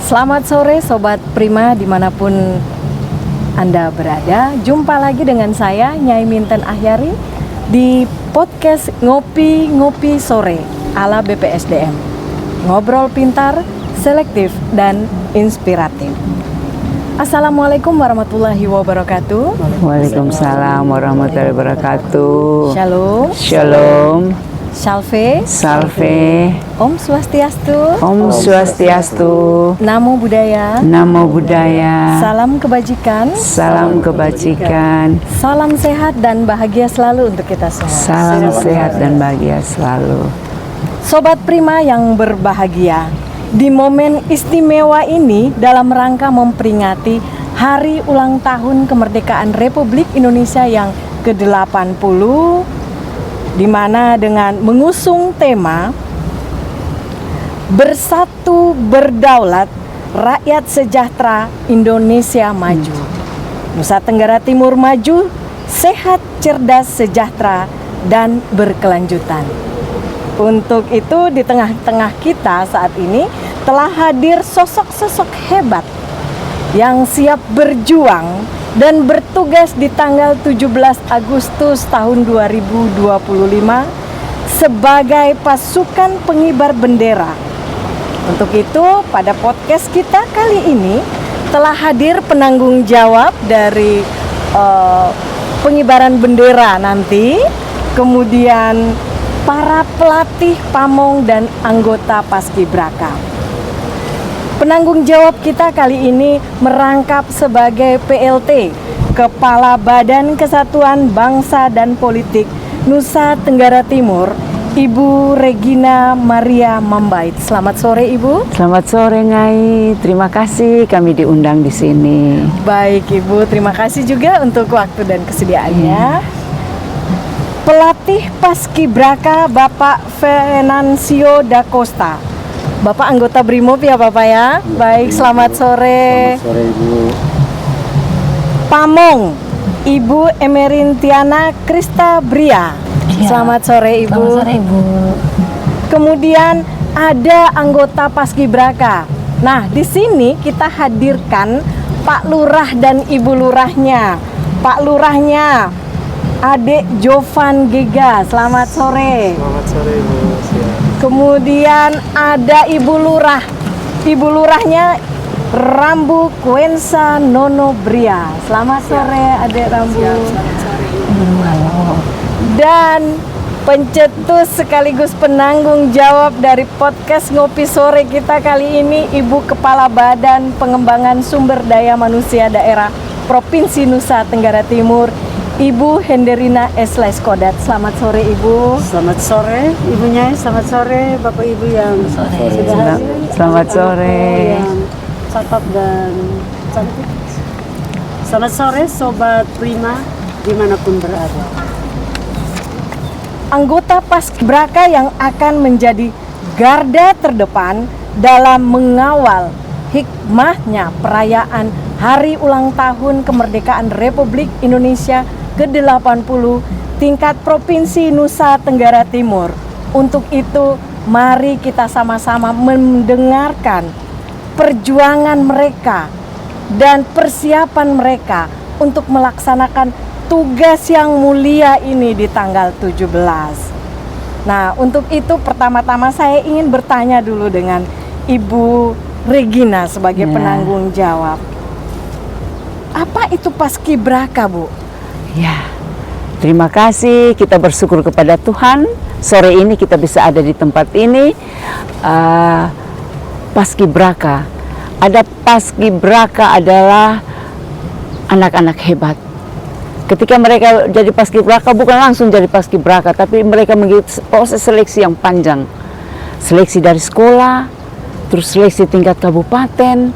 Selamat sore Sobat Prima dimanapun Anda berada. Jumpa lagi dengan saya Nyai Minten Ahyari di podcast Ngopi Sore ala BPSDM. Ngobrol pintar, selektif, dan inspiratif. Assalamualaikum warahmatullahi wabarakatuh. Waalaikumsalam warahmatullahi wabarakatuh. Shalom. Shalom. Salve. Salve. Om Swastiastu. Om Swastiastu. Namo Buddhaya. Namo Buddhaya. Salam kebajikan. Salam kebajikan. Salam sehat dan bahagia selalu untuk kita semua. Salam sehat dan bahagia selalu. Sobat Prima yang berbahagia, di momen istimewa ini dalam rangka memperingati Hari Ulang Tahun Kemerdekaan Republik Indonesia yang ke-80, di mana dengan mengusung tema Bersatu Berdaulat, Rakyat Sejahtera, Indonesia Maju. Nusa Tenggara Timur maju, sehat, cerdas, sejahtera, dan berkelanjutan. Untuk itu di tengah-tengah kita saat ini telah hadir sosok-sosok hebat yang siap berjuang dan bertugas di tanggal 17 Agustus tahun 2025 sebagai pasukan pengibar bendera. Untuk itu pada podcast kita kali ini telah hadir penanggung jawab dari pengibaran bendera nanti, kemudian para pelatih pamong dan anggota Paskibraka. Penanggung jawab kita kali ini merangkap sebagai PLT, Kepala Badan Kesatuan Bangsa dan Politik Nusa Tenggara Timur, Ibu Regina Maria Mambait. Selamat sore Ibu. Selamat sore Nyai. Terima kasih kami diundang di sini. Baik Ibu, terima kasih juga untuk waktu dan kesediaannya. Pelatih Paskibraka Bapak Venancio da Costa. Bapak anggota Brimob ya Bapak ya. Baik, selamat sore. Selamat sore Ibu. Pamong, Ibu Emerintiana Krista Bria. Ya. Selamat sore Ibu. Selamat sore Ibu. Kemudian ada anggota Paskibraka. Nah, di sini kita hadirkan Pak Lurah dan Ibu Lurahnya. Pak Lurahnya, Adik Jovan Gega. Selamat sore. Selamat sore Ibu. Kemudian ada Ibu Lurah. Ibu Lurahnya Rambu Kuensa Nono Bria. Selamat sore Adik Rambu. Dan pencetus sekaligus penanggung jawab dari podcast Ngopi Sore kita kali ini, Ibu Kepala Badan Pengembangan Sumber Daya Manusia Daerah Provinsi Nusa Tenggara Timur, Ibu Henderina S. Leskodat. Selamat sore Ibu. Selamat sore Ibunya, selamat sore Bapak Ibu yang sudah hadir. Selamat sore. Yang cakep dan cantik. Selamat sore Sobat Prima dimanapun berada. Anggota Paskibraka yang akan menjadi garda terdepan dalam mengawal hikmahnya perayaan Hari Ulang Tahun Kemerdekaan Republik Indonesia ke-80 tingkat Provinsi Nusa Tenggara Timur. Untuk itu, mari kita sama-sama mendengarkan perjuangan mereka dan persiapan mereka untuk melaksanakan tugas yang mulia ini di tanggal 17. Nah, untuk itu pertama-tama saya ingin bertanya dulu dengan Ibu Regina sebagai penanggung jawab. Apa itu Paskibraka, Bu? Ya, terima kasih. Kita bersyukur kepada Tuhan. Sore ini kita bisa ada di tempat ini. Paskibraka. Ada Paskibraka adalah anak-anak hebat. Ketika mereka jadi Paskibraka, bukan langsung jadi Paskibraka, tapi mereka mengikuti proses seleksi yang panjang. Seleksi dari sekolah, terus seleksi tingkat kabupaten,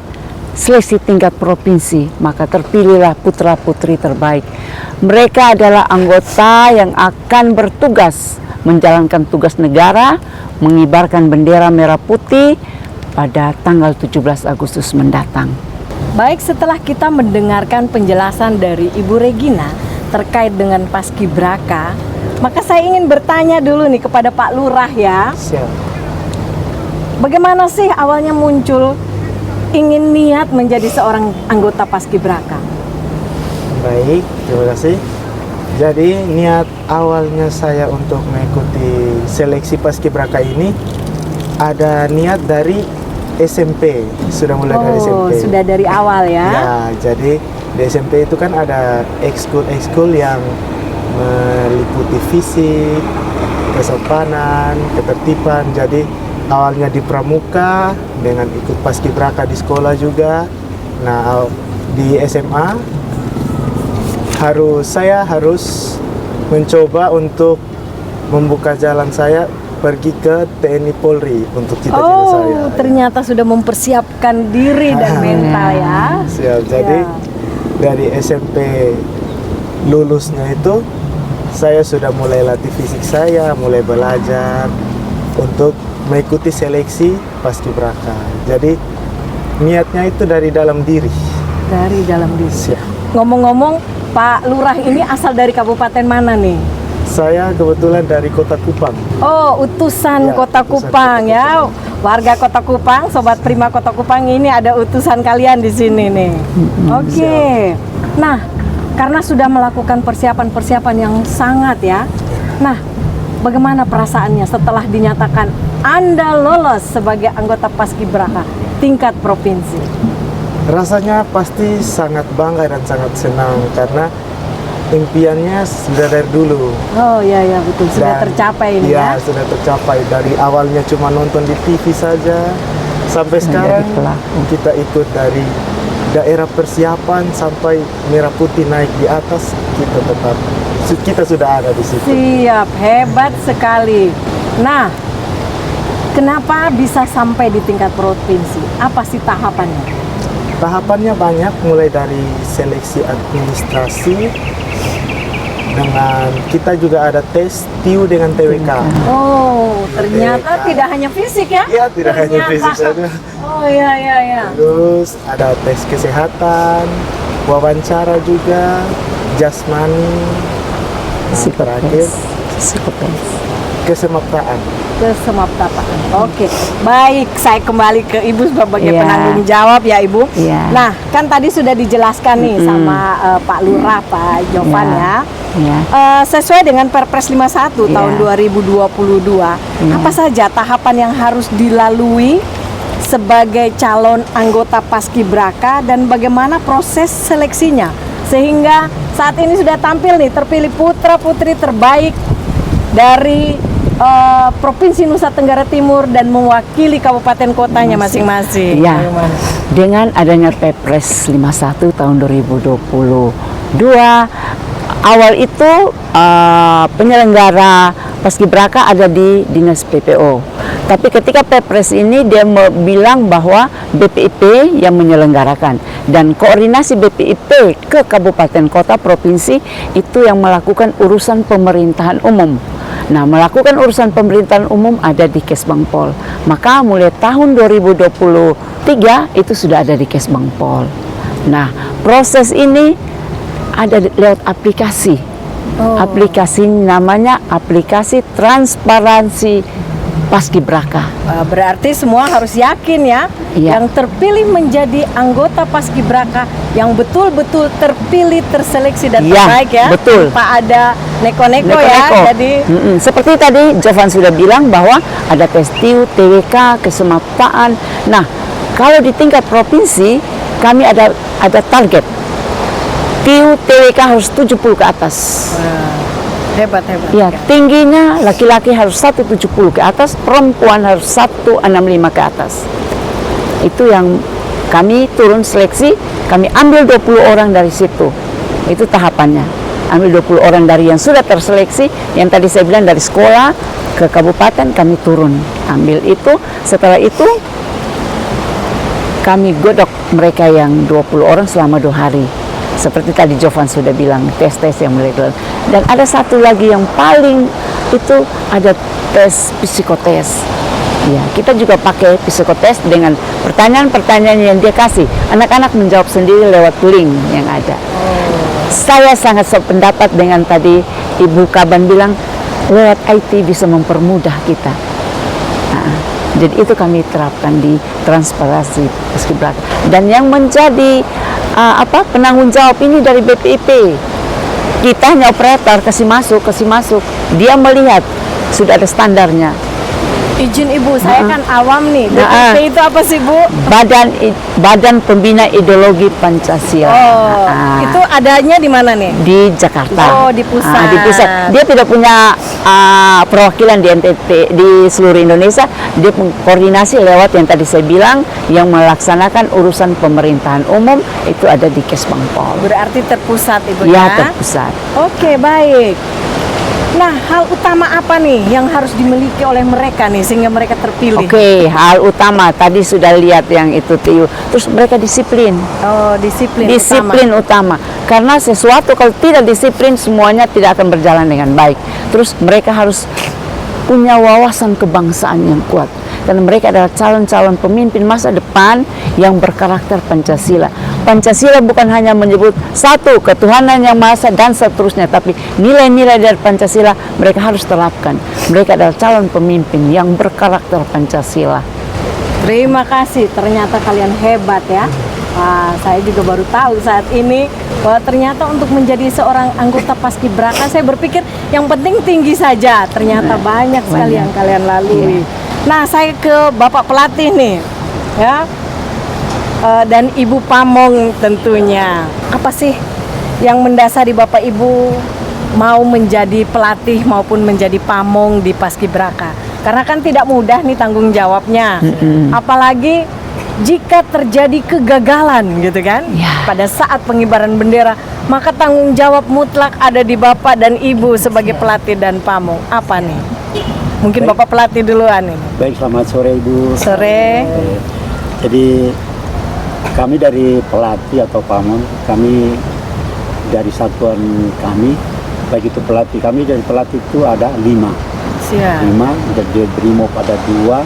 seleksi tingkat provinsi, maka terpilihlah putra-putri terbaik. Mereka adalah anggota yang akan bertugas menjalankan tugas negara, mengibarkan bendera merah putih pada tanggal 17 Agustus mendatang. Baik, setelah kita mendengarkan penjelasan dari Ibu Regina terkait dengan Paskibraka, maka saya ingin bertanya dulu nih kepada Pak Lurah ya. Siap. Bagaimana sih awalnya muncul ingin niat menjadi seorang anggota Paskibraka? Baik, terima kasih. Jadi niat awalnya saya untuk mengikuti seleksi Paskibraka ini ada niat dari SMP, sudah mulai dari SMP. Sudah dari awal ya? Ya, jadi di SMP itu kan ada ekskul yang meliputi fisik, kesopanan, ketertiban. Jadi awalnya di pramuka dengan ikut Paskibraka di sekolah juga. Nah, di SMA saya harus mencoba untuk membuka jalan saya pergi ke TNI Polri untuk cita-cita saya. Ternyata sudah mempersiapkan diri dan mental ya. Siap. Jadi dari SMP lulusnya itu saya sudah mulai latih fisik saya, mulai belajar untuk mengikuti seleksi Paskibraka. Jadi niatnya itu dari dalam diri. Dari dalam diri. Siap. Ngomong-ngomong, Pak Lurah ini asal dari kabupaten mana nih? Saya kebetulan dari Kota Kupang. Oh, utusan Ya, Kota utusan Kupang Kota ya. Warga Kota Kupang, Sobat Prima Kota Kupang, ini ada utusan kalian di sini nih. Oke. Nah, karena sudah melakukan persiapan-persiapan yang sangat ya. Nah, bagaimana perasaannya setelah dinyatakan Anda lolos sebagai anggota Paskibraka tingkat provinsi? Rasanya pasti sangat bangga dan sangat senang karena impiannya sudah dari dulu. Oh iya betul, sudah Dan, tercapai ini ya. Sudah tercapai. Dari awalnya cuma nonton di TV saja sampai sekarang kita ikut dari daerah persiapan sampai merah putih naik di atas, kita sudah ada di situ. Siap, hebat sekali. Nah, kenapa bisa sampai di tingkat provinsi? Apa sih tahapannya? Tahapannya banyak, mulai dari seleksi administrasi, dengan kita juga ada tes TIU dengan TWK. Oh, ternyata tidak hanya fisik ya? Iya, tidak hanya fisik saja. Oh iya. Terus ada tes kesehatan, wawancara juga, jasmani, terakhir kesemaptaan. Oke, baik. Saya kembali ke Ibu sebagai penanggung jawab ya, Ibu. Nah, kan tadi sudah dijelaskan nih sama Pak Lurah, Pak Jovan ya. Sesuai dengan Perpres 51 tahun 2022, apa saja tahapan yang harus dilalui sebagai calon anggota Paskibraka dan bagaimana proses seleksinya sehingga saat ini sudah tampil nih, terpilih putra-putri terbaik dari Provinsi Nusa Tenggara Timur dan mewakili kabupaten kotanya masing-masing. Ya, dengan adanya Perpres 51 tahun 2022, awal itu penyelenggara Paskibraka ada di Dinas PPO. Tapi ketika Perpres ini dia bilang bahwa BPIP yang menyelenggarakan dan koordinasi BPIP ke kabupaten kota provinsi itu yang melakukan urusan pemerintahan umum. Nah, melakukan urusan pemerintahan umum ada di Kesbangpol. Maka mulai tahun 2023 itu sudah ada di Kesbangpol. Nah, proses ini ada lewat aplikasi. Aplikasi namanya aplikasi transparansi Paskibraka. Berarti semua harus yakin ya, Iya. yang terpilih menjadi anggota Paskibraka yang betul-betul terpilih, terseleksi dan Iya, terbaik ya. betul. Tanpa ada neko-neko ya. Neko-neko. Jadi Seperti tadi Jovan sudah bilang bahwa ada tes TIU, TWK, kesemapaan. Nah, kalau di tingkat provinsi kami ada target. TIU, TWK harus 70 ke atas. hebat. Ya, tingginya laki-laki harus 170 ke atas, perempuan harus 165 ke atas. Itu yang kami turun seleksi, kami ambil 20 orang dari situ. Itu tahapannya. Ambil 20 orang dari yang sudah terseleksi, yang tadi saya bilang dari sekolah ke kabupaten kami turun. Ambil itu, setelah itu kami godok mereka yang 20 orang selama 2 hari. Seperti tadi Jovan sudah bilang, tes-tes yang mereka. Dan ada satu lagi yang paling itu ada tes psikotes. Ya, kita juga pakai psikotes dengan pertanyaan-pertanyaan yang dia kasih. Anak-anak menjawab sendiri lewat link yang ada. Saya sangat sependapat dengan tadi Ibu Kaban bilang, lewat IT bisa mempermudah kita. Nah, jadi itu kami terapkan di transparansi Paskibraka. Dan yang menjadi penanggung jawab ini dari BPIP. Kita hanya operator kasih masuk. Dia melihat sudah ada standarnya. izin Ibu, saya kan awam nih. BPIP itu apa sih Bu? Badan Pembina Ideologi Pancasila. Itu adanya di mana nih? Di Jakarta. Oh, di pusat. Di pusat. Dia tidak punya perwakilan di NTT di seluruh Indonesia. Dia koordinasi lewat yang tadi saya bilang, yang melaksanakan urusan pemerintahan umum itu ada di Kesbangpol. Berarti terpusat Ibu Ya, ya? terpusat. Oke, baik. Nah, hal utama apa nih yang harus dimiliki oleh mereka nih sehingga mereka terpilih? Oke, hal utama tadi sudah lihat yang itu TIU. Terus mereka disiplin. Oh, disiplin Utama. Karena sesuatu kalau tidak disiplin semuanya tidak akan berjalan dengan baik. Terus mereka harus punya wawasan kebangsaan yang kuat. Karena mereka adalah calon-calon pemimpin masa depan yang berkarakter Pancasila. Pancasila bukan hanya menyebut satu ketuhanan yang maha esa dan seterusnya, tapi nilai-nilai dari Pancasila mereka harus terapkan. Mereka adalah calon pemimpin yang berkarakter Pancasila. Terima kasih, ternyata kalian hebat ya. Saya juga baru tahu saat ini bahwa ternyata untuk menjadi seorang anggota Paskibraka, saya berpikir yang penting tinggi saja. Ternyata banyak sekali yang kalian lalui. Nah, saya ke Bapak pelatih nih, ya, dan Ibu Pamong tentunya. Apa sih yang mendasari Bapak Ibu mau menjadi pelatih maupun menjadi pamong di Paskibraka? Karena kan tidak mudah nih tanggung jawabnya. Apalagi jika terjadi kegagalan gitu kan, pada saat pengibaran bendera, maka tanggung jawab mutlak ada di Bapak dan Ibu sebagai pelatih dan pamong. Apa nih? Mungkin Bapak pelatih duluan nih. Baik, selamat sore Ibu. Sore. Jadi kami dari pelatih atau pamong, kami dari satuan kami, baik itu pelatih, kami dari pelatih itu ada 5. Siap. 5, dari Brimob ada 2,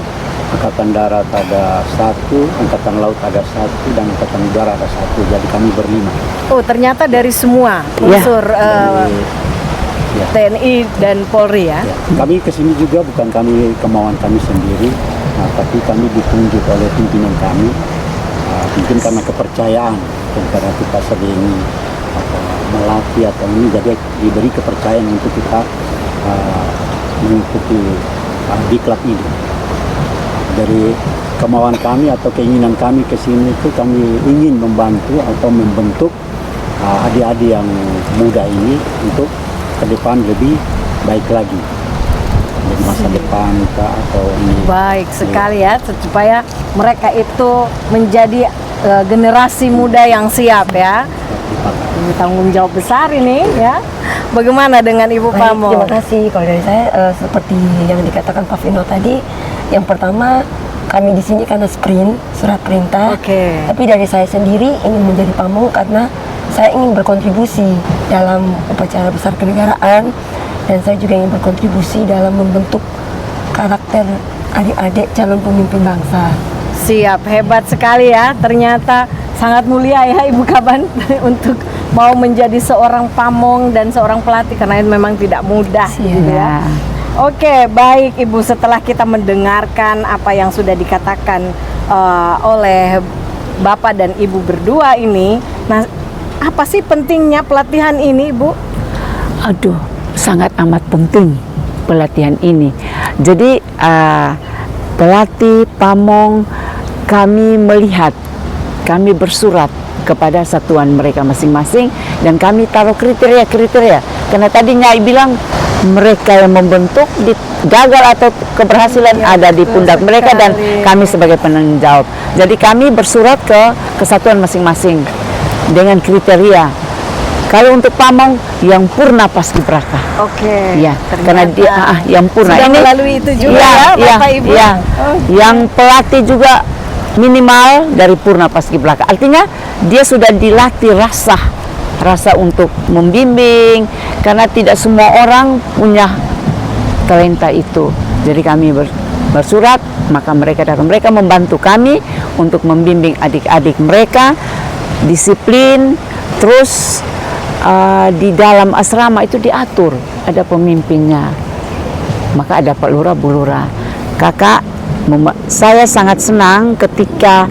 Angkatan Darat ada 1, Angkatan Laut ada 1, dan Angkatan Udara ada 1. Jadi kami berlima. Oh, ternyata dari semua unsur TNI dan Polri ya. Kami kesini juga bukan kemauan kami sendiri, tapi kami ditunjuk oleh pimpinan kami. Mungkin karena kepercayaan, karena kita sering melatih atau ini, jadi diberi kepercayaan untuk kita mengikuti diklat ini. Dari kemauan kami atau keinginan kami ke sini itu kami ingin membantu atau membentuk adik-adik yang muda ini untuk ke depan lebih baik lagi. Di masa depan atau ini. Baik sekali ya, supaya mereka itu menjadi generasi muda yang siap ya. Ini tanggung jawab besar ini ya. Bagaimana dengan Ibu Baik, Pamong? terima kasih. Kalau dari saya seperti yang dikatakan Pak Vino tadi, yang pertama kami di sini karena sprint surat perintah. Oke. Tapi dari saya sendiri ingin menjadi pamong karena saya ingin berkontribusi dalam upacara besar kenegaraan dan saya juga ingin berkontribusi dalam membentuk karakter adik-adik calon pemimpin bangsa. Siap, hebat sekali ya. Ternyata sangat mulia ya Ibu Kaban untuk mau menjadi seorang pamong dan seorang pelatih, karena itu memang tidak mudah gitu ya. Oke, baik Ibu, setelah kita mendengarkan apa yang sudah dikatakan oleh Bapak dan Ibu berdua ini, nah apa sih pentingnya pelatihan ini, Bu? Aduh, sangat amat penting pelatihan ini. Jadi pelatih pamong, kami melihat, kami bersurat kepada satuan mereka masing-masing dan kami taruh kriteria-kriteria. Karena tadi Nyai bilang mereka yang membentuk, gagal atau keberhasilan ada di pundak mereka dan kami sebagai penanggung jawab. Jadi kami bersurat ke kesatuan masing-masing dengan kriteria. Kalau untuk pamong yang purna paskibraka. Oke. Ya, karena dia yang purna. Sudah ini melalui itu juga ya, Bapak Ibu. Ya. Yang pelatih juga minimal dari purna paskibraka. Artinya dia sudah dilatih rasa untuk membimbing, karena tidak semua orang punya talenta itu. Jadi kami bersurat, maka mereka datang. Mereka membantu kami untuk membimbing adik-adik mereka, disiplin, terus di dalam asrama itu diatur, ada pemimpinnya. Maka ada Pak Lurah, Bu Lurah. Kakak, saya sangat senang ketika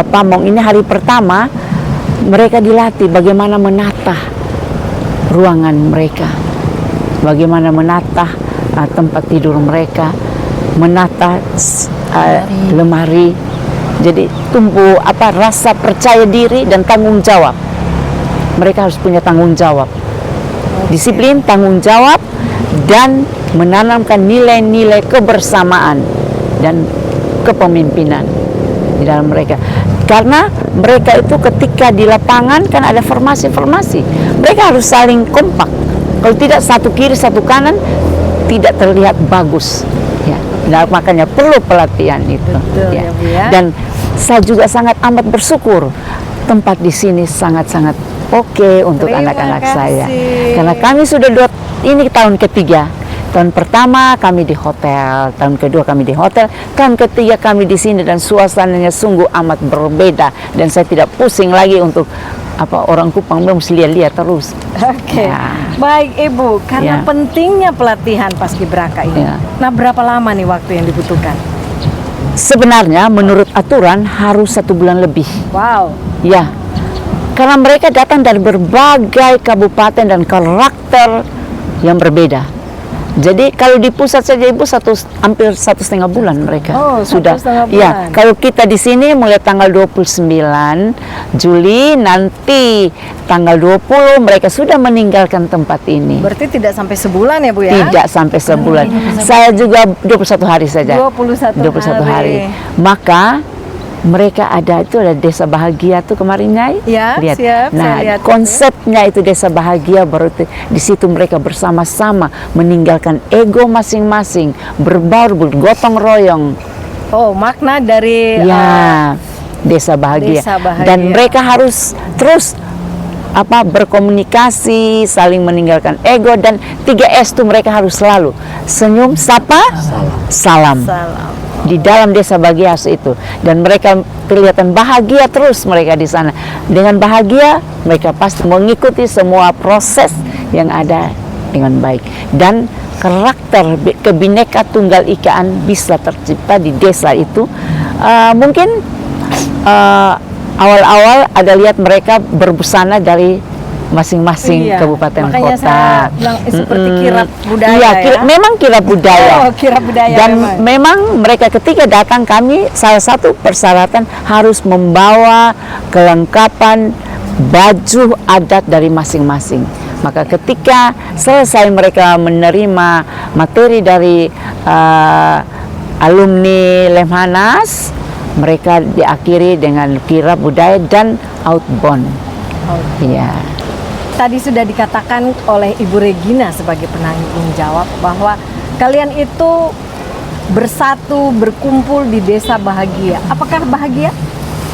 pamong ini hari pertama mereka dilatih bagaimana menata ruangan mereka, bagaimana menata tempat tidur mereka, menata lemari. Jadi tumbuh rasa percaya diri dan tanggung jawab. Mereka harus punya tanggung jawab, disiplin, tanggung jawab, dan menanamkan nilai-nilai kebersamaan dan kepemimpinan di dalam mereka. Karena mereka itu ketika di lapangan kan ada formasi-formasi, mereka harus saling kompak. Kalau tidak, satu kiri satu kanan, tidak terlihat bagus ya. Nah, makanya perlu pelatihan itu. Betul, ya, Bu, ya. Dan saya juga sangat amat bersyukur tempat di sini sangat-sangat oke untuk anak-anak saya. Karena kami sudah ini tahun ketiga. Tahun pertama kami di hotel, tahun kedua kami di hotel, tahun ketiga kami di sini, dan suasananya sungguh amat berbeda, dan saya tidak pusing lagi untuk orang Kupang mesti lihat-lihat terus. Oke. Ya. Baik Ibu, karena Ya. pentingnya pelatihan paskibraka ini. Ya. Nah, berapa lama nih waktu yang dibutuhkan? Sebenarnya menurut aturan harus 1 bulan lebih. Wow. Ya, karena mereka datang dari berbagai kabupaten dan karakter yang berbeda. Jadi kalau di pusat saja Ibu hampir 1,5 bulan mereka sudah. 1,5 bulan. Ya, kalau kita di sini mulai tanggal 29 Juli, nanti tanggal 20 mereka sudah meninggalkan tempat ini. Berarti tidak sampai sebulan ya Bu ya? Tidak sampai sebulan. Saya juga 21 hari saja. 21 hari. Maka mereka ada desa bahagia tuh kemarin Nyai. Ya, lihat. siap, Nah, saya lihat konsepnya itu desa bahagia, berarti di situ mereka bersama-sama meninggalkan ego masing-masing, berbaur, bergotong royong. Oh, makna dari Desa bahagia. Desa bahagia. Dan mereka harus terus berkomunikasi, saling meninggalkan ego, dan 3S itu mereka harus selalu senyum, sapa, salam. Di dalam desa bahagia itu, dan mereka kelihatan bahagia terus mereka di sana. Dengan bahagia mereka pasti mengikuti semua proses yang ada dengan baik, dan karakter kebineka tunggal ikaan bisa tercipta di desa itu. Mungkin awal-awal ada lihat mereka berbusana dari masing-masing kabupaten makanya kota. Saya bilang seperti kirap budaya. Iya, memang kirap budaya. Oh, kirap budaya. Dan memang mereka ketika datang, kami salah satu persyaratan harus membawa kelengkapan baju adat dari masing-masing. Maka ketika selesai mereka menerima materi dari alumni Lemhanas, mereka diakhiri dengan kirap budaya dan outbound. Iya. Tadi sudah dikatakan oleh Ibu Regina sebagai penanggung jawab bahwa kalian itu bersatu, berkumpul di desa bahagia. Apakah bahagia?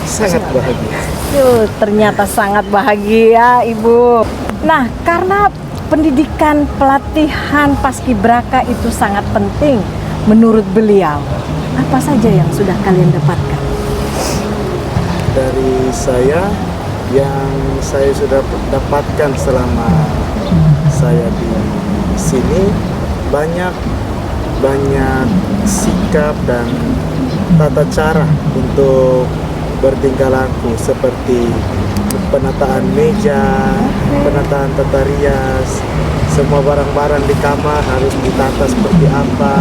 Sangat bahagia. Ternyata sangat bahagia, Ibu. Nah, karena pendidikan pelatihan paskibraka itu sangat penting menurut beliau. Apa saja yang sudah kalian dapatkan? Dari saya, yang saya sudah dapatkan selama saya di sini, banyak sikap dan tata cara untuk bertingkah laku, seperti penataan meja, penataan tata rias, semua barang-barang di kamar harus ditata seperti apa,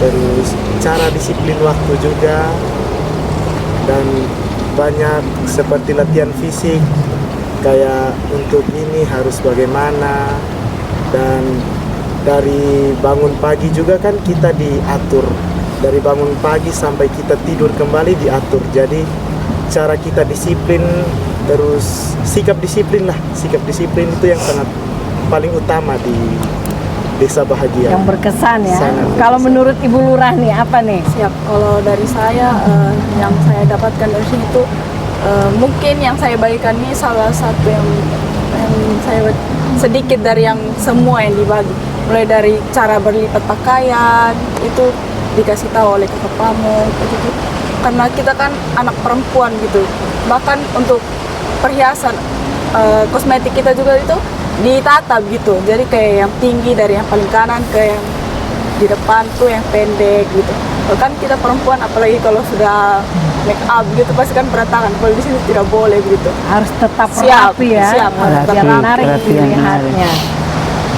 terus cara disiplin waktu juga, dan banyak seperti latihan fisik, kayak untuk ini harus bagaimana, dan dari bangun pagi juga kan kita diatur, dari bangun pagi sampai kita tidur kembali diatur. Jadi cara kita disiplin, terus sikap disiplin itu yang sangat paling utama di Desa Bahagia. Yang berkesan ya. Sangat Kalau berkesan. menurut Ibu Lurah nih apa nih? Siap. Kalau dari saya, yang saya dapatkan dari sini itu mungkin yang saya bagikan ini salah satu yang saya sedikit dari yang semua yang dibagi. Mulai dari cara berlipat pakaian itu dikasih tahu oleh kakak pamong gitu. Karena kita kan anak perempuan gitu. Bahkan untuk perhiasan kosmetik kita juga itu ditata gitu. Jadi kayak yang tinggi dari yang paling kanan ke yang di depan tuh yang pendek gitu. Kan kita perempuan, apalagi kalau sudah make up gitu pasti kan berantakan. Kalau di sini tidak boleh gitu. Harus tetap Siap, rapi ya. siap, harus Biar tetap menarik rapi, yang dilihatnya.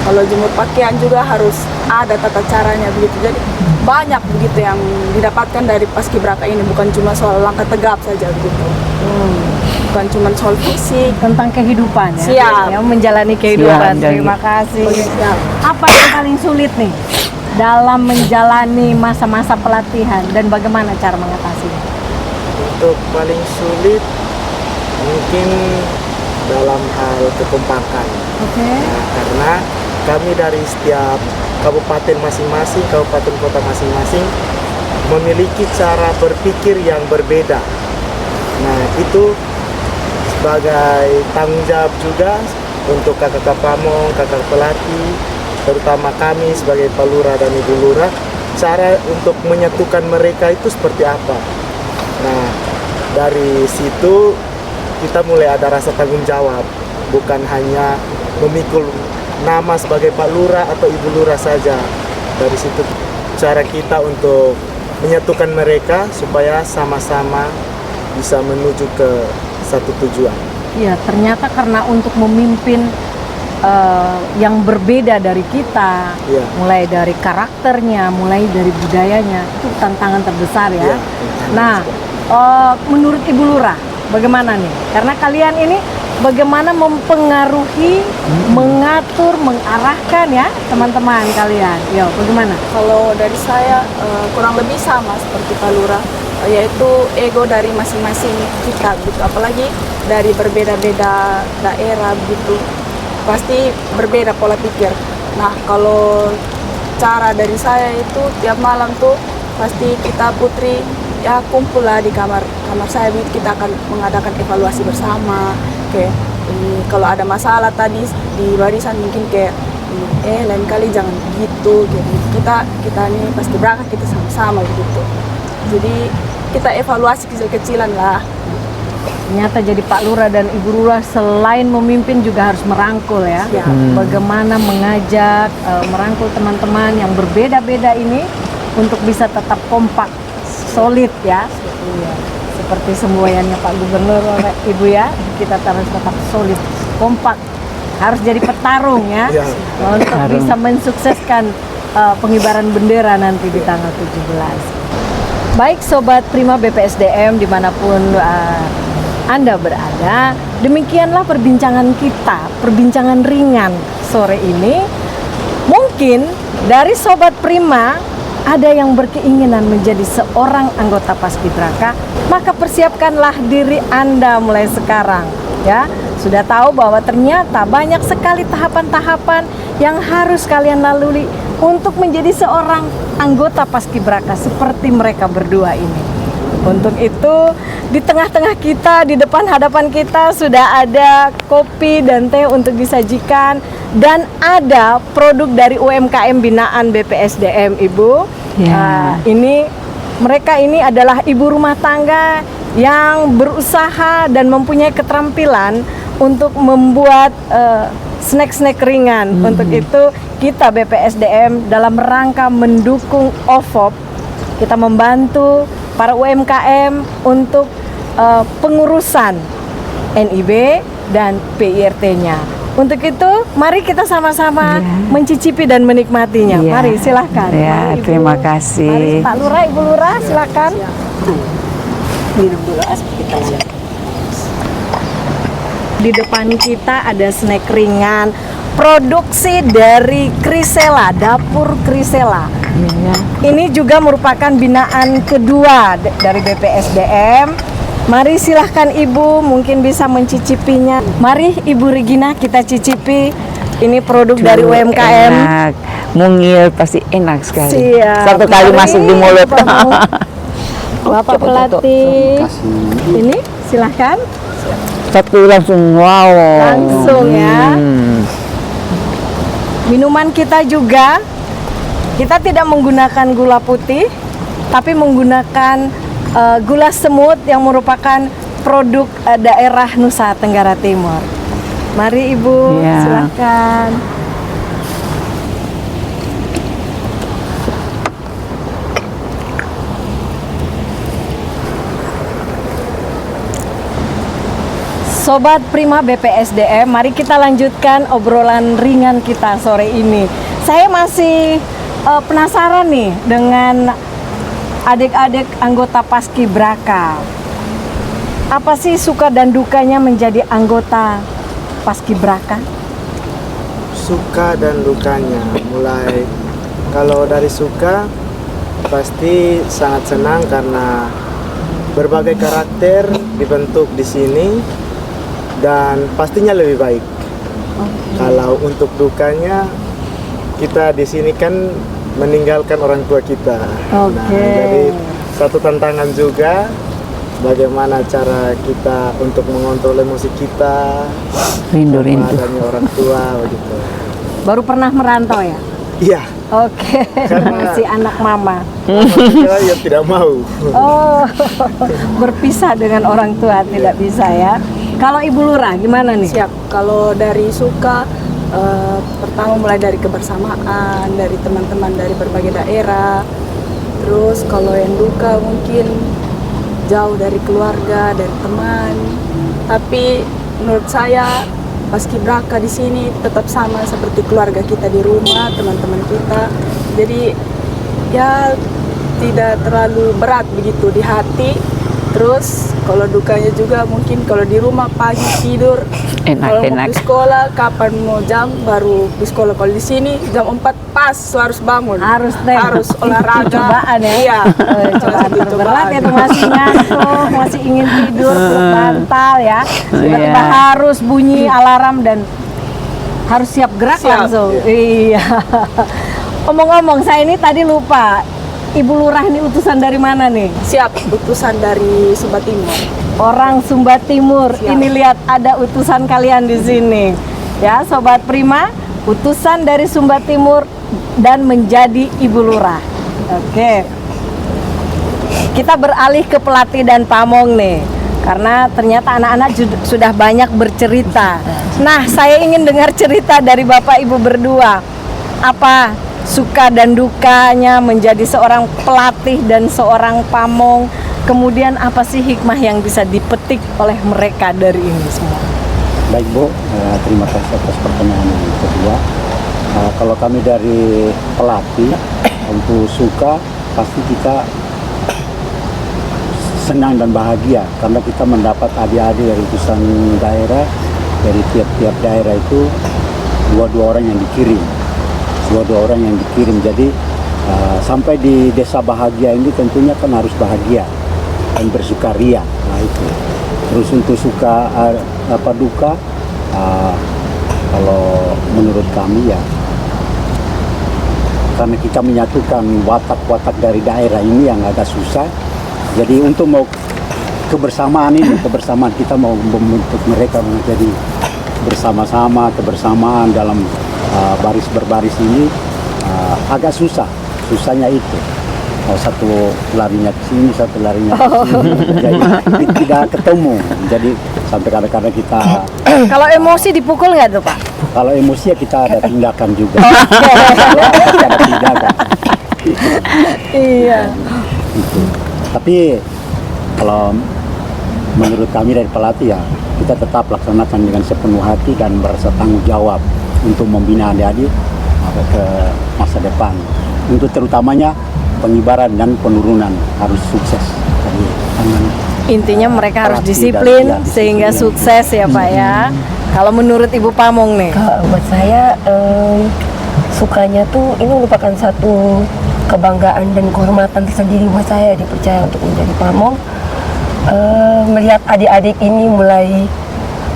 Kalau jemur pakaian juga harus ada tata caranya begitu. Jadi banyak begitu yang didapatkan dari paskibraka ini, bukan cuma soal langkah tegap saja begitu. Bukan cuma soal fisik. Tentang kehidupan ya. Siap. Ya, menjalani kehidupan. Siap, dan- Terima kasih. Siap. Apa yang paling sulit nih dalam menjalani masa-masa pelatihan dan bagaimana cara mengatasinya? Untuk paling sulit mungkin dalam hal kekompakan. Oke. Nah, karena kami dari setiap kabupaten masing-masing, kabupaten kota masing-masing memiliki cara berpikir yang berbeda. Nah, itu sebagai tanggung jawab juga untuk kakak pamong, kakak pelatih, terutama kami sebagai Pak Lurah dan Ibu Lurah, cara untuk menyatukan mereka itu seperti apa. Nah, dari situ kita mulai ada rasa tanggung jawab, bukan hanya memikul nama sebagai Pak Lurah atau Ibu Lurah saja. Dari situ cara kita untuk menyatukan mereka supaya sama-sama bisa menuju ke satu tujuan. Ya, ternyata karena untuk memimpin yang berbeda dari kita, Iya. mulai dari karakternya, mulai dari budayanya, itu tantangan terbesar ya. Iya, tantangan Nah, menurut Ibu Lurah, bagaimana nih? Karena kalian ini bagaimana mempengaruhi, mengatur, mengarahkan ya teman-teman kalian. Yo, bagaimana? Kalau dari saya kurang lebih sama seperti Pak Lurah, yaitu ego dari masing-masing kita gitu. Apalagi dari berbeda-beda daerah gitu, pasti berbeda pola pikir. Nah, kalau cara dari saya itu tiap malam tuh pasti kita putri ya kumpul lah di kamar saya, kita akan mengadakan evaluasi bersama. Kayak kalau ada masalah tadi di barisan mungkin kayak lain kali jangan gitu, kita nih paskibraka kita sama-sama gitu. Jadi kita evaluasi kecil-kecilan lah. Ternyata jadi Pak Lurah dan Ibu Lurah selain memimpin juga harus merangkul ya. Ya. Bagaimana mengajak, merangkul teman-teman yang berbeda-beda ini untuk bisa tetap kompak, solid ya. Iya. Seperti semboyannya Pak Gubernur oleh Ibu ya, kita harus tetap solid, kompak, harus jadi petarung ya, Ya. untuk Petarung. bisa mensukseskan pengibaran bendera nanti di tanggal 17. Baik Sobat Prima BPSDM dimanapun Anda berada, demikianlah perbincangan kita, perbincangan ringan sore ini. Mungkin dari Sobat Prima ada yang berkeinginan menjadi seorang anggota paskibraka, maka persiapkanlah diri Anda mulai sekarang ya. Sudah tahu bahwa ternyata banyak sekali tahapan-tahapan yang harus kalian lalui untuk menjadi seorang anggota paskibraka seperti mereka berdua ini. Untuk itu di tengah-tengah kita, di depan hadapan kita sudah ada kopi dan teh untuk disajikan, dan ada produk dari UMKM binaan BPSDM, Ibu. Ya. Mereka ini adalah ibu rumah tangga yang berusaha dan mempunyai keterampilan untuk membuat snack-snack ringan. Untuk itu kita BPSDM dalam rangka mendukung OVOP, kita membantu para UMKM untuk pengurusan NIB dan PIRT-nya. Untuk itu, mari kita sama-sama mencicipi dan menikmatinya. Iya. Mari, silahkan. Ya, Mari, Ibu. terima kasih. Mari, Pak Lurah, Ibu Lurah, silahkan. Minum dulu kita lihat. Di depan kita ada snack ringan produksi dari Krisela, dapur Krisela. Ya. Ini juga merupakan binaan kedua dari BPSDM. Mari silahkan Ibu, mungkin bisa mencicipinya. Mari Ibu Regina, kita cicipi. Ini produk dari UMKM. Enak. Mungil pasti enak sekali. Siap. Satu kali Mari, masuk di mulut. Bapak pelatih. Ini silahkan. Satu langsung wow. Langsung ya. Minuman kita juga, kita tidak menggunakan gula putih, tapi menggunakan gula semut yang merupakan produk daerah Nusa Tenggara Timur. Mari Ibu, Ya. silakan. Sobat Prima BPSDM, mari kita lanjutkan obrolan ringan kita sore ini. Saya masih penasaran nih dengan adik-adik anggota Paskibraka. Apa sih suka dan dukanya menjadi anggota Paskibraka? Suka dan dukanya, mulai kalau dari suka pasti sangat senang karena berbagai karakter dibentuk di sini dan pastinya lebih baik. Kalau untuk dukanya, kita di sini kan meninggalkan orang tua kita. Jadi satu tantangan juga bagaimana cara kita untuk mengontrol emosi kita, Rindu-rindu. adanya orang tua begitu. Baru pernah merantau ya? Iya, Oke, Karena- masih anak mama. kita ya tidak mau. Oh, berpisah dengan orang tua tidak bisa ya. Kalau Ibu Lurah gimana nih? Siap. Kalau dari suka, pertama mulai dari kebersamaan, dari teman-teman dari berbagai daerah. Terus kalau yang duka mungkin jauh dari keluarga, dari teman. Tapi menurut saya Paskibraka di sini tetap sama seperti keluarga kita di rumah, teman-teman kita. Jadi ya tidak terlalu berat begitu di hati. Terus kalau dukanya juga mungkin kalau di rumah pagi tidur, kalau mau Enak. ke sekolah kapan mau jam baru di sekolah. Kalau di sini jam 4 pas harus bangun. Harus Olahraga. Cobaan ya. Iya. Cobaan terberat itu masih ngantuk, masih ingin tidur, perut bantal ya. Tiba-tiba Iya. harus bunyi alarm dan harus siap gerak Siap. langsung. Iya. Omong-omong, saya ini tadi lupa. Ibu Lurah ini utusan dari mana nih? Siap, utusan dari Sumba Timur. Orang Sumba Timur. Siap. Ini lihat ada utusan kalian di sini. Ya, Sobat Prima, utusan dari Sumba Timur dan menjadi Ibu Lurah. Oke. Kita beralih ke pelatih dan pamong nih. Karena ternyata anak-anak sudah banyak bercerita. Nah, saya ingin dengar cerita dari Bapak Ibu berdua. Apa suka dan dukanya menjadi seorang pelatih dan seorang pamong? Kemudian apa sih hikmah yang bisa dipetik oleh mereka dari ini semua? Baik Bu, terima kasih atas pertanyaan yang kedua. Kalau kami dari pelatih, untuk suka pasti kita senang dan bahagia karena kita mendapat adik-adik dari utusan daerah, dari tiap-tiap daerah itu dua orang yang dikirim. Jadi sampai di desa bahagia ini tentunya kan harus bahagia dan bersukaria. Nah itu. Terus untuk suka duka, kalau menurut kami ya karena kita menyatukan watak-watak dari daerah ini yang agak susah, Jadi untuk mau kebersamaan ini, kebersamaan kita mau membentuk mereka menjadi bersama-sama, kebersamaan dalam baris berbaris ini agak susah. Susahnya itu. Satu larinya ke sini, satu larinya ke sini, jadi tidak ketemu. Jadi sampai kadang-kadang kita Kalau emosi dipukul nggak tuh Pak? kalau emosi ya kita ada tindakan juga. Kita ada tindakan. Iya. Gitu. Tapi kalau menurut kami dari pelatih ya kita tetap laksanakan dengan sepenuh hati dan merasa tanggung jawab untuk membina adik-adik ke masa depan. Untuk terutamanya pengibaran dan penurunan harus sukses. Jadi, Intinya mereka harus pelatih disiplin dan- ya, sehingga disiplin. sukses ya Pak ya. Kalau menurut Ibu Pamong nih, Kalau buat saya sukanya tuh ini merupakan satu kebanggaan dan kehormatan tersendiri buat saya dipercaya untuk menjadi pamong. Melihat adik-adik ini mulai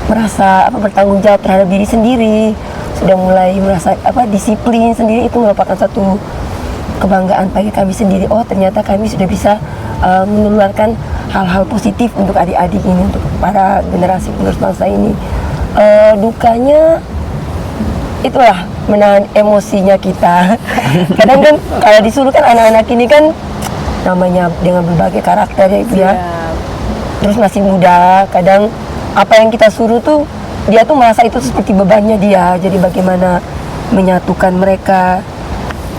merasa bertanggung jawab terhadap diri sendiri, sudah mulai merasa disiplin sendiri, itu merupakan satu kebanggaan bagi kami sendiri. Oh ternyata kami sudah bisa menularkan hal-hal positif untuk adik-adik ini, untuk para generasi penerus bangsa ini. Dukanya itulah menahan emosinya kita. Kadang kan kalau disuruh kan anak-anak ini kan namanya dengan berbagai karakter ya Ibu ya. Terus masih muda, kadang apa yang kita suruh tuh dia tuh merasa itu seperti bebannya dia. Jadi bagaimana menyatukan mereka.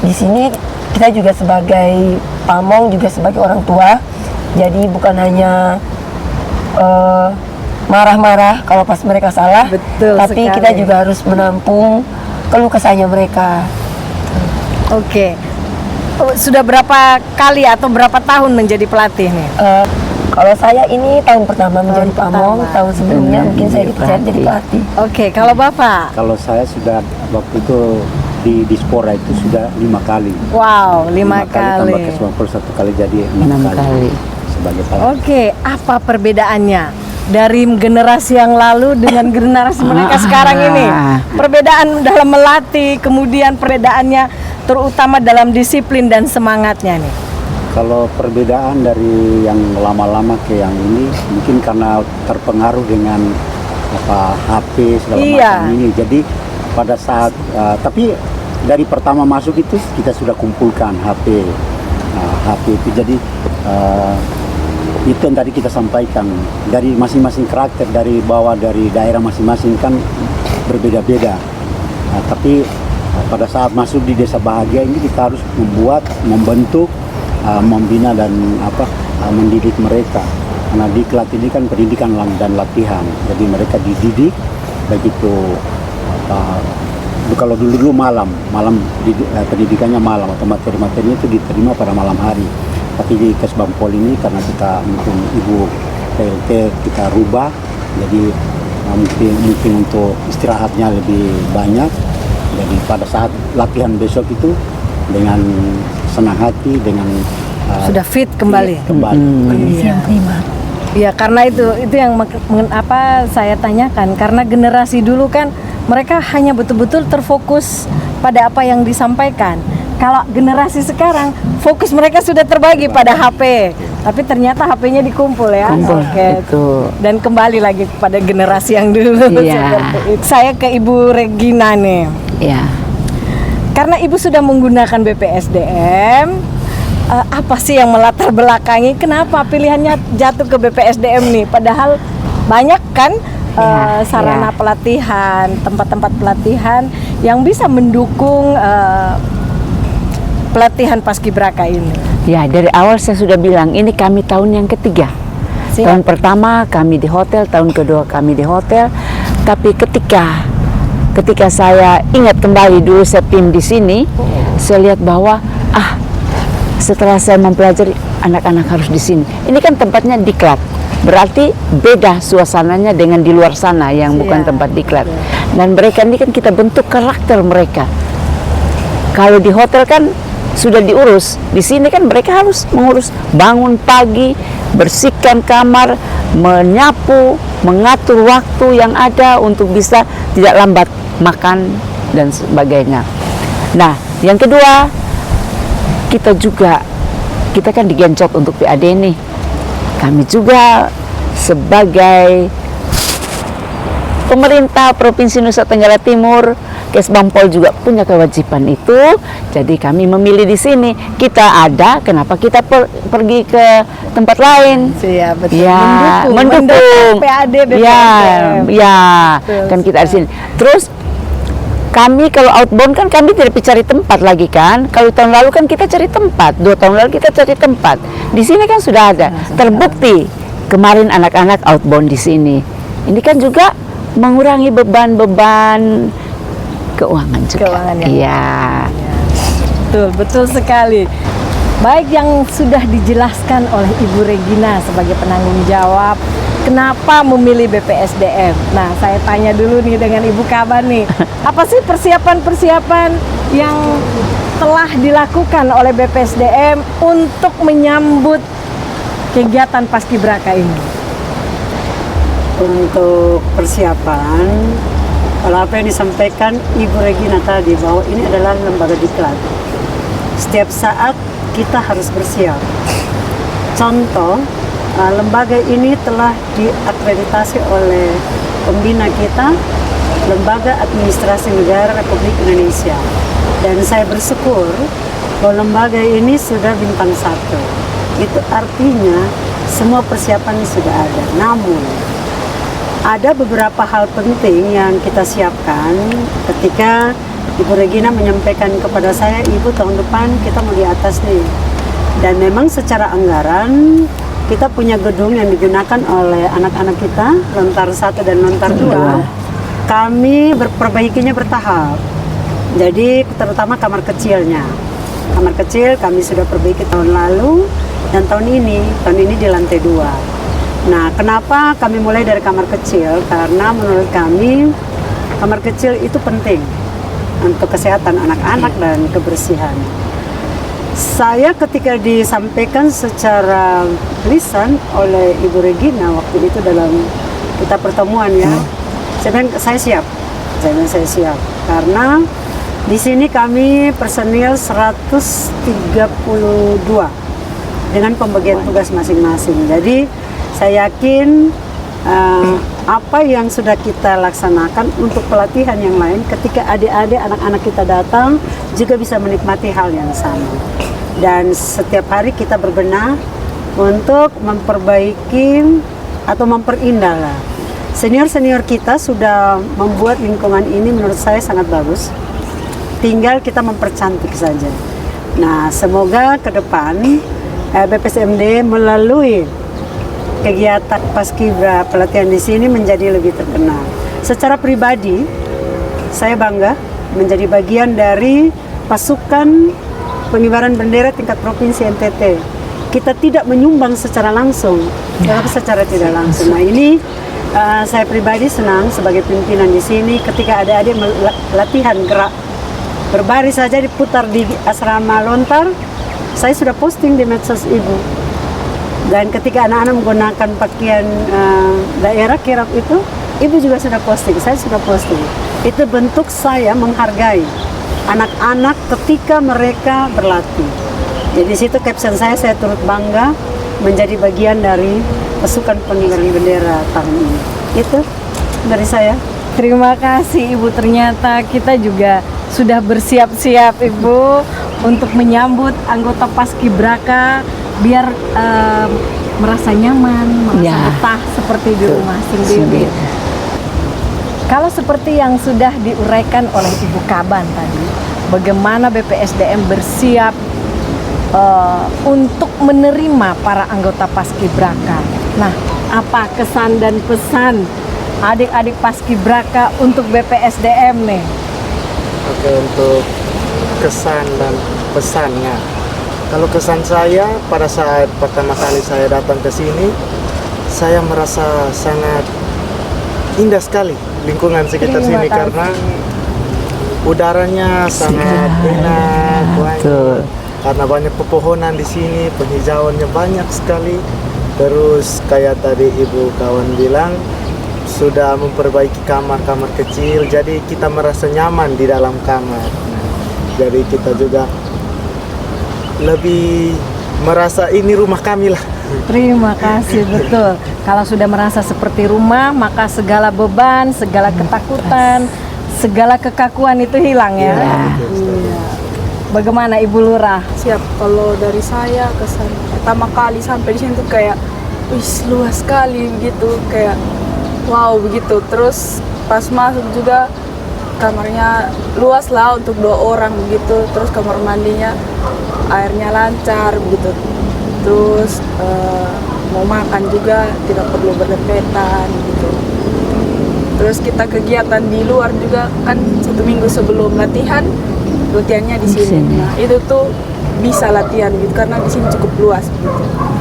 Di sini kita juga sebagai pamong, juga sebagai orang tua. Jadi bukan hanya marah-marah kalau pas mereka salah, Betul tapi sekali. kita juga harus menampung keluh kesahnya mereka. oke. Sudah berapa kali atau berapa tahun menjadi pelatih nih? Kalau saya ini tahun pertama menjadi pamong, pertama. tahun sebelumnya mungkin saya dipercaya jadi pelatih. Oke, kalau Bapak? Kalau saya sudah waktu itu di Dispora itu sudah 5 kali. Wow, 5 Tambah kali. ke 91 kali jadi 6 6 kali. kali. Sebagai pelatih. Oke, apa perbedaannya dari generasi yang lalu dengan generasi mereka sekarang ini? Perbedaan dalam melatih, kemudian perbedaannya terutama dalam disiplin dan semangatnya nih. Kalau perbedaan dari yang lama-lama ke yang ini mungkin karena terpengaruh dengan HP segala Iya. macam ini. Jadi pada saat tapi dari pertama masuk itu kita sudah kumpulkan HP. HP itu jadi itu yang tadi kita sampaikan dari masing-masing karakter dari bawah dari daerah masing-masing kan berbeda-beda. Tapi pada saat masuk di Desa Bahagia ini kita harus membentuk, membina dan mendidik mereka. Karena diklat ini kan pendidikan dan latihan. Jadi mereka dididik begitu. Kalau dulu malam pendidikannya malam atau materi-materinya itu diterima pada malam hari. Tapi di Kesbangpol ini karena kita mungkin Ibu PLT kita rubah, jadi mungkin untuk istirahatnya lebih banyak. Jadi pada saat latihan besok itu dengan senang hati, dengan Sudah fit kembali. Kondisi yang prima. Ya karena itu yang saya tanyakan, karena generasi dulu kan mereka hanya betul-betul terfokus pada apa yang disampaikan. Kalau generasi sekarang fokus mereka sudah terbagi pada HP, tapi ternyata HP-nya dikumpul ya. Kumpul, Oke. betul. Dan kembali lagi kepada generasi yang dulu. Iya. Seperti itu. Saya ke Ibu Regina nih. Ya. Karena Ibu sudah menggunakan BPSDM, apa sih yang melatar belakangi kenapa pilihannya jatuh ke BPSDM nih? Padahal banyak kan sarana pelatihan, tempat-tempat pelatihan yang bisa mendukung pelatihan paskibraka ini. Ya, dari awal saya sudah bilang ini kami tahun yang ketiga. Siap. Tahun pertama kami di hotel, tahun kedua kami di hotel. Tapi ketika saya ingat kembali dulu saya PIM di sini, saya lihat bahwa setelah saya mempelajari anak-anak harus di sini. Ini kan tempatnya diklat. Berarti beda suasananya dengan di luar sana yang bukan tempat diklat. Dan mereka ini kan kita bentuk karakter mereka. Kalau di hotel kan sudah diurus, di sini kan mereka harus mengurus bangun pagi, bersihkan kamar, menyapu, mengatur waktu yang ada untuk bisa tidak lambat makan dan sebagainya. Nah, yang kedua kita kan digencot untuk PAD nih. kami juga sebagai pemerintah Provinsi Nusa Tenggara Timur, Kesbangpol juga punya kewajiban itu. Jadi kami memilih di sini. Kita ada, kenapa kita pergi ke tempat lain? Iya, betul. Ya, mendukung. PAD BPSDM. Ya, Betul, kan kita di sini. Terus kami kalau outbound kan kami tidak cari tempat lagi kan. Kalau tahun lalu kan kita cari tempat, 2 tahun lalu kita cari tempat. Di sini kan sudah ada, terbukti kemarin anak-anak outbound di sini. Ini kan juga mengurangi beban-beban keuangan juga. Keuangan ya. Iya. Betul, betul sekali. Baik yang sudah dijelaskan oleh Ibu Regina sebagai penanggung jawab, kenapa memilih BPSDM? Nah, saya tanya dulu nih dengan Ibu Kaban nih, apa sih persiapan-persiapan yang telah dilakukan oleh BPSDM untuk menyambut kegiatan Paskibraka ini? Untuk persiapan, kalau apa yang disampaikan Ibu Regina tadi bahwa ini adalah lembaga diklat. Setiap saat kita harus bersiap. Contoh, lembaga ini telah diakreditasi oleh pembina kita, Lembaga Administrasi Negara Republik Indonesia. Dan saya bersyukur bahwa lembaga ini sudah bintang 1. Itu artinya semua persiapan sudah ada. Namun, ada beberapa hal penting yang kita siapkan ketika Ibu Regina menyampaikan kepada saya, Ibu tahun depan kita mau di atas nih. Dan memang secara anggaran kita punya gedung yang digunakan oleh anak-anak kita, Lontar 1 dan Lontar 2. Kami perbaikinya bertahap. Jadi terutama kamar kecilnya. Kamar kecil kami sudah perbaiki tahun lalu dan tahun ini di lantai 2. Nah, kenapa kami mulai dari kamar kecil? Karena menurut kami kamar kecil itu penting untuk kesehatan anak-anak dan kebersihan. Saya ketika disampaikan secara lisan oleh Ibu Regina waktu itu dalam kita pertemuan ya, saya bilang saya siap. Saya siap karena di sini kami personil 132 dengan pembagian tugas masing-masing. Jadi saya yakin apa yang sudah kita laksanakan untuk pelatihan yang lain ketika adik-adik anak-anak kita datang juga bisa menikmati hal yang sama. Dan setiap hari kita berbenah untuk memperbaiki atau memperindah lah. Senior-senior kita sudah membuat lingkungan ini menurut saya sangat bagus. Tinggal kita mempercantik saja. Nah, semoga ke depan BPSMD melalui kegiatan Paskibra pelatihan di sini menjadi lebih terkenal. Secara pribadi, saya bangga menjadi bagian dari pasukan pengibaran bendera tingkat provinsi NTT. Kita tidak menyumbang secara langsung, tetapi secara tidak langsung. Nah, ini saya pribadi senang sebagai pimpinan di sini ketika adik-adik latihan gerak berbaris saja diputar di asrama Lontar. Saya sudah posting di medsos Ibu. Dan ketika anak-anak menggunakan pakaian daerah kirap itu, Ibu juga sudah posting, saya sudah posting. Itu bentuk saya menghargai anak-anak ketika mereka berlatih. Jadi situ caption saya turut bangga menjadi bagian dari pasukan pengibaran bendera tahun ini. Itu dari saya. Terima kasih Ibu, ternyata kita juga sudah bersiap-siap Ibu untuk menyambut anggota Paskibraka biar merasa nyaman, merasa betah seperti di rumah sendiri. Kalau seperti yang sudah diuraikan oleh Ibu Kaban tadi, bagaimana BPSDM bersiap untuk menerima para anggota Paskibraka. Nah, apa kesan dan pesan adik-adik Paskibraka untuk BPSDM nih? Oke, untuk kesan dan pesannya. Kalau kesan saya pada saat pertama kali saya datang ke sini, saya merasa sangat indah sekali lingkungan sekitar sini karena udaranya sangat enak, wangi. Karena banyak pepohonan di sini, penghijauannya banyak sekali. Terus kayak tadi Ibu Kawan bilang, sudah memperbaiki kamar-kamar kecil, jadi kita merasa nyaman di dalam kamar. Jadi kita juga lebih merasa ini rumah kami lah. Terima kasih, betul. Kalau sudah merasa seperti rumah, maka segala beban, segala ketakutan, segala kekakuan itu hilang ya. Iya. Bagaimana Ibu Lurah? Siap. Kalau dari saya kesan pertama kali sampai di sini tuh kayak, wis luas sekali begitu, kayak wow begitu. Terus pas masuk juga kamarnya luas lah untuk 2 orang begitu. Terus kamar mandinya airnya lancar begitu. Terus mau makan juga tidak perlu berdempetan gitu. Terus kita kegiatan di luar juga kan 1 minggu sebelum latihannya di sini. Nah, itu tuh bisa latihan gitu karena di sini cukup luas gitu.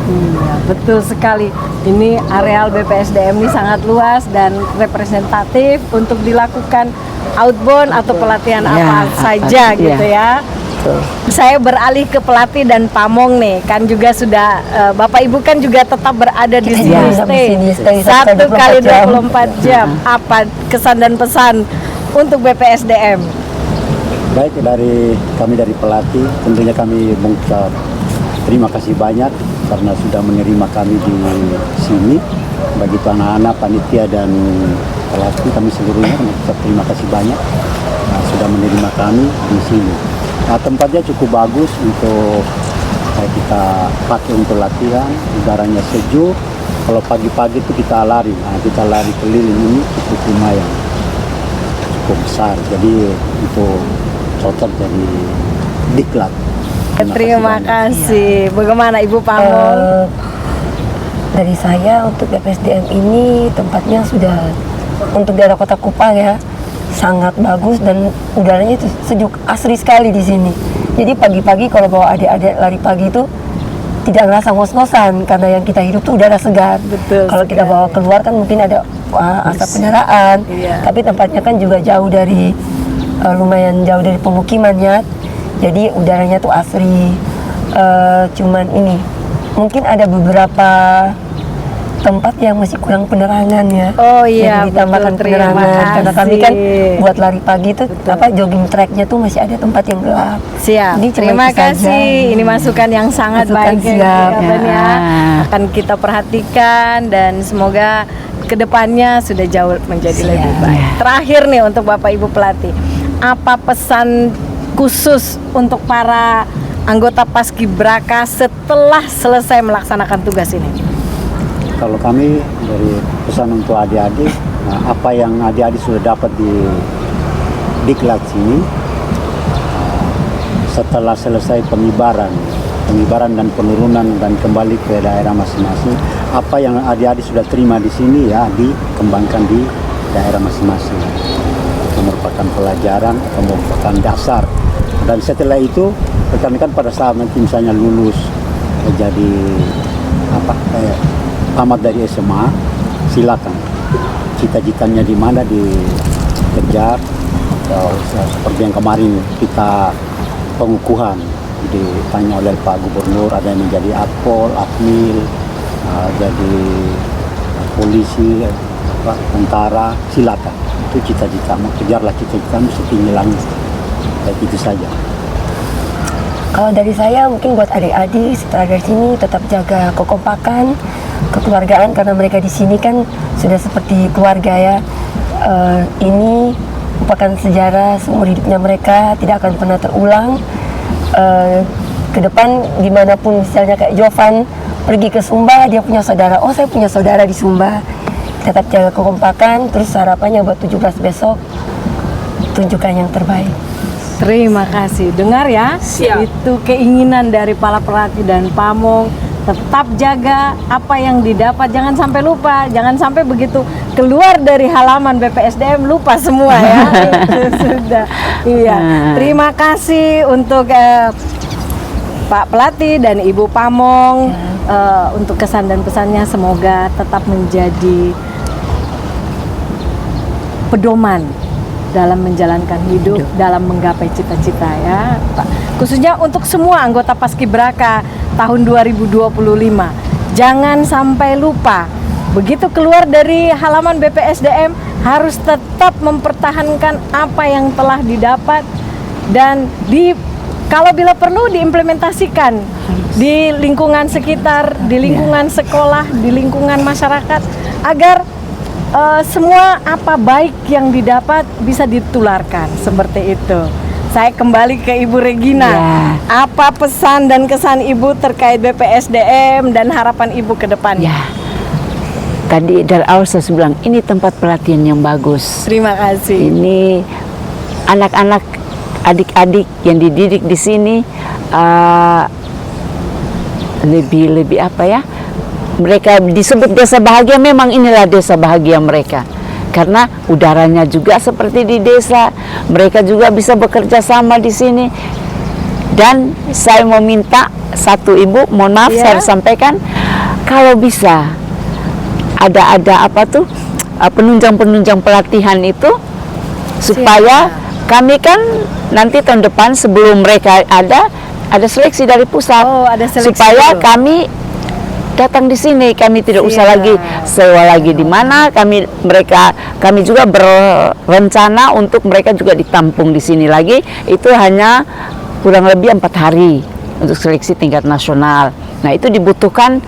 Iya, betul sekali. Ini areal BPSDM ini sangat luas dan representatif untuk dilakukan outbound atau pelatihan apa saja gitu ya. Saya beralih ke pelatih dan pamong nih, kan juga sudah Bapak Ibu kan juga tetap berada di sini stay 1 kali 24 jam. Apa kesan dan pesan untuk BPSDM? Baik, kami dari pelatih, tentunya kami mengucap terima kasih banyak karena sudah menerima kami di sini. Bagi anak-anak, panitia dan pelatih, kami seluruhnya mengucap terima kasih banyak sudah menerima kami di sini. Nah, tempatnya cukup bagus untuk kita pakai untuk latihan, udaranya sejuk. Kalau pagi-pagi itu kita lari keliling ini cukup lumayan, cukup besar. Jadi itu cocok jadi diklat. Terima kasih. Bagaimana Ibu Pamong? Dari saya untuk BPSDM ini tempatnya sudah untuk daerah Kota Kupang ya sangat bagus dan udaranya itu sejuk, asri sekali di sini. Jadi pagi-pagi kalau bawa adik-adik lari pagi itu tidak ngerasa ngos-ngosan karena yang kita hidup tuh udara segar. Betul. Kalau kita bawa keluar kan mungkin ada asap kendaraan, tapi tempatnya kan juga jauh dari lumayan jauh dari pemukimannya, jadi udaranya tuh asri. Cuman ini mungkin ada beberapa tempat yang masih kurang penerangan ya. Oh iya, jadi ditambahkan betul, penerangan karena kami kan buat lari pagi tuh betul. Jogging tracknya tuh masih ada tempat yang gelap. Siap. Jadi cuma Terima itu saja. kasih. Ini masukan yang sangat Masukan baik siap. ya. Akan kita perhatikan dan semoga kedepannya sudah jauh menjadi lebih baik. Terakhir nih untuk Bapak Ibu pelatih, apa pesan khusus untuk para anggota Paskibraka setelah selesai melaksanakan tugas ini? Kalau kami dari pesan untuk adik-adik, apa yang adik-adik sudah dapat di diklat sini, setelah selesai pengibaran dan penurunan dan kembali ke daerah masing-masing, apa yang adik-adik sudah terima di sini ya dikembangkan di daerah masing-masing. Itu merupakan pelajaran, itu merupakan dasar. Dan setelah itu, rekan-rekan pada saat nanti misalnya lulus jadi tamat dari SMA, silakan cita-citanya di mana dikejar. Atau seperti yang kemarin kita pengukuhan ditanya oleh Pak Gubernur, ada yang menjadi akpol, akmil, jadi polisi, tentara, silakan. Itu cita-citamu, kejarlah cita-citamu setinggi langit. Kayak itu saja. Kalau dari saya mungkin buat adik-adik setelah dari sini tetap jaga kekompakan, kekeluargaan karena mereka di sini kan sudah seperti keluarga ya. Ini merupakan sejarah seumur hidupnya mereka, tidak akan pernah terulang. Ke depan dimanapun misalnya kayak Jovan pergi ke Sumba, dia punya saudara, oh saya punya saudara di Sumba. Tetap jaga kekompakan, terus harapannya buat 17 besok tunjukkan yang terbaik. Terima kasih. Dengar ya, itu keinginan dari para pelatih dan pamong. Tetap jaga apa yang didapat, jangan sampai lupa, jangan sampai begitu keluar dari halaman BPSDM lupa semua ya. Itu sudah. Iya. Terima kasih untuk Pak pelatih dan Ibu Pamong untuk kesan dan pesannya, semoga tetap menjadi pedoman dalam menjalankan hidup, dalam menggapai cita-cita ya Pak. Khususnya untuk semua anggota Paskibraka tahun 2025. Jangan sampai lupa, begitu keluar dari halaman BPSDM harus tetap mempertahankan apa yang telah didapat dan kalau bila perlu diimplementasikan di lingkungan sekitar, di lingkungan sekolah, di lingkungan masyarakat, agar semua apa baik yang didapat bisa ditularkan seperti itu. Saya kembali ke Ibu Regina. Apa pesan dan kesan Ibu terkait BPSDM dan harapan Ibu ke depannya? Tadi dari awal saya bilang ini tempat pelatihan yang bagus. Terima kasih. Ini anak-anak, adik-adik yang dididik di sini lebih apa ya? Mereka disebut desa bahagia, memang inilah desa bahagia mereka. Karena udaranya juga seperti di desa, mereka juga bisa bekerja sama di sini. Dan saya mau minta satu Ibu, mohon maaf saya harus sampaikan, kalau bisa ada apa tuh penunjang pelatihan itu, supaya kami kan nanti tahun depan sebelum mereka ada seleksi dari pusat, ada seleksi supaya dulu. kami datang di sini, kami tidak usah lagi sewa lagi di mana. Kami juga berencana untuk mereka juga ditampung di sini lagi. Itu hanya kurang lebih 4 hari untuk seleksi tingkat nasional. Nah, itu dibutuhkan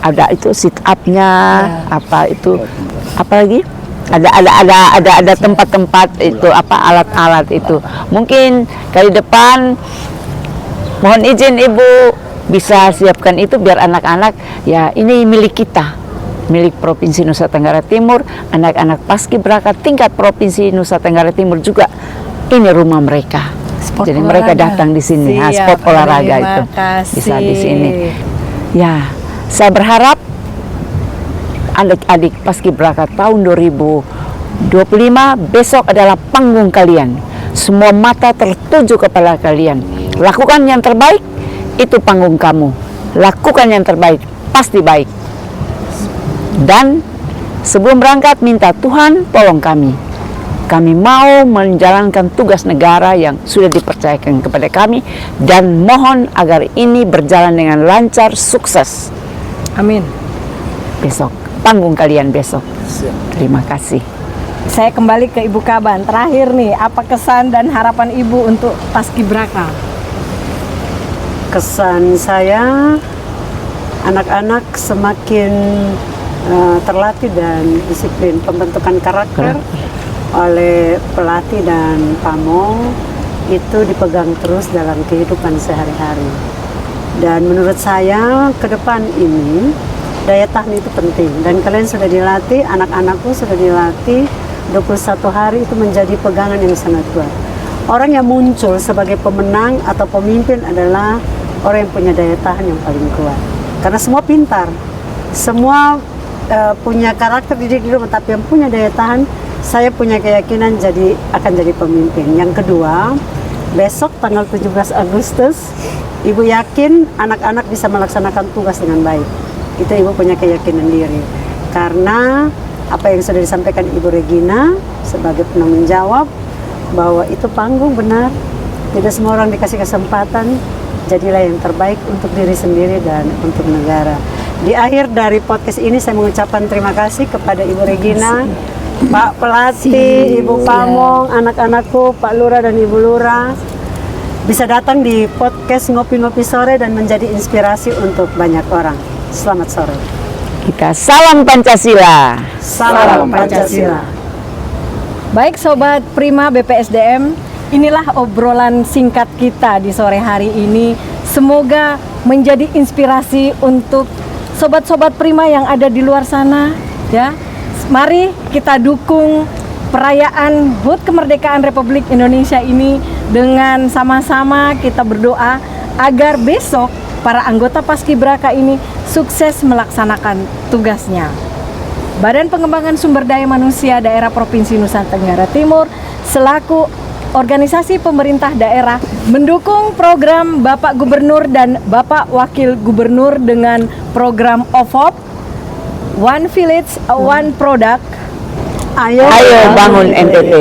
ada itu sit up-nya, apa lagi? Ada tempat-tempat itu alat-alat itu. Mungkin kali depan mohon izin Ibu bisa siapkan itu biar anak-anak, ya ini milik kita, milik Provinsi Nusa Tenggara Timur. Anak-anak Paskibraka tingkat Provinsi Nusa Tenggara Timur juga ini rumah mereka. Jadi mereka datang di sini, spot olahraga itu bisa di sini. Ya, saya berharap adik-adik Paskibraka tahun 2025 besok adalah panggung kalian. Semua mata tertuju kepada kalian. Lakukan yang terbaik, itu panggung kamu. Lakukan yang terbaik, pasti baik. Dan sebelum berangkat minta Tuhan tolong kami. Kami mau menjalankan tugas negara yang sudah dipercayakan kepada kami, dan mohon agar ini berjalan dengan lancar, sukses. Amin. Besok, panggung kalian besok. Terima kasih. Saya kembali ke Ibu Kaban. Terakhir nih, apa kesan dan harapan Ibu untuk Paskibraka? Kesan saya, anak-anak semakin terlatih dan disiplin. Pembentukan karakter oleh pelatih dan pamong itu dipegang terus dalam kehidupan sehari-hari. Dan menurut saya ke depan ini daya tahan itu penting. Dan kalian sudah dilatih, anak-anakku sudah dilatih 21 hari itu menjadi pegangan yang sangat kuat. Orang yang muncul sebagai pemenang atau pemimpin adalah orang yang punya daya tahan yang paling kuat. Karena semua pintar, semua punya karakter di diri, tapi yang punya daya tahan, saya punya keyakinan akan jadi pemimpin. Yang kedua, besok tanggal 17 Agustus, Ibu yakin anak-anak bisa melaksanakan tugas dengan baik. Itu Ibu punya keyakinan diri. Karena apa yang sudah disampaikan Ibu Regina sebagai penanggung jawab, bahwa itu panggung benar, tidak semua orang dikasih kesempatan. Jadilah yang terbaik untuk diri sendiri dan untuk negara. Di akhir dari podcast ini saya mengucapkan terima kasih kepada Ibu Regina, Pak Pelatih, Ibu Pamong, anak-anakku, Pak Lurah dan Ibu Lurah, bisa datang di podcast Ngopi-Ngopi Sore dan menjadi inspirasi untuk banyak orang. Selamat sore. Kita salam Pancasila. Salam Pancasila. Baik Sobat Prima BPSDM, inilah obrolan singkat kita di sore hari ini. Semoga menjadi inspirasi untuk sobat-sobat Prima yang ada di luar sana, ya. Mari kita dukung perayaan HUT Kemerdekaan Republik Indonesia ini dengan sama-sama kita berdoa agar besok para anggota Paskibraka ini sukses melaksanakan tugasnya. Badan Pengembangan Sumber Daya Manusia Daerah Provinsi Nusa Tenggara Timur selaku organisasi pemerintah daerah mendukung program Bapak Gubernur dan Bapak Wakil Gubernur dengan program OVOP One Village One Product. Ayo bangun NTT.